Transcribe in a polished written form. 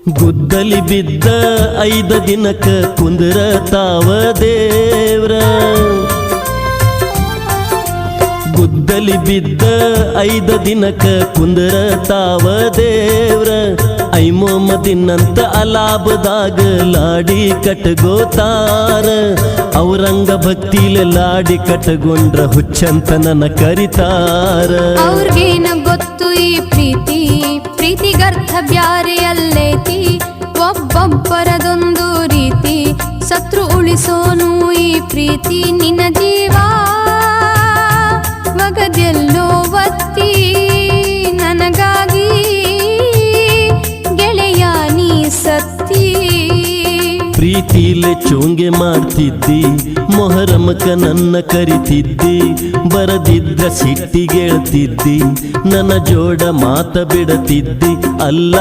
ಗುದ್ದಲಿ ಬಿದ್ದ 5 ದಿನಕ ಕುಂದ್ರ ತಾವ ದೇವ್ರ ಗುದ್ದಲಿ ಬಿದ್ದ 5 ದಿನಕ ಕುಂದ್ರ ತಾವ ದೇವ್ರ ಐಮೋಮದಿನಂತ ಅಲಾಬದಾಗ ಲಾಡಿ ಕಟ್ಗೋತಾರ ಔರಂಗ ಭಕ್ತಿಲೆ ಲಾಡಿ ಕಟ್ಗೊಂಡ್ರ ಹುಚ್ಚಂತ ನನ್ನ ಕರಿತಾರ ಅವ್ರಿಗೇನ ಗೊತ್ತು ಈ ಪ್ರೀತಿ ಪ್ರೀತಿಗರ್ಥ ಬ್ಯಾರೆ ಅಲ್ಲೇತಿ ಒಬ್ಬೊಬ್ಬರದೊಂದು ರೀತಿ ಸತ್ರು ಉಳಿಸೋನು ಈ ಪ್ರೀತಿ ನಿನ್ನ ಜೀವ ಮಗದೆಲ್ಲೋ ಒತ್ತಿ ನನಗಾಗಿ ಗೆಳೆಯ ನೀ ಸತ್ತಿ ಪ್ರೀತಿಲೆ ಚೋಂಗೆ ಮಾಡ್ತಿದ್ದಿ ಮೊಹರಮಕ ನನ್ನ ಕರಿತಿದ್ದಿ ಬರದಿದ್ರ ಸಿಟ್ಟಿಗೇಳ್ತಿದ್ದಿ ನನ್ನ ಜೋಡ ಮಾತ ಬಿಡತಿದ್ದಿ ಅಲ್ಲ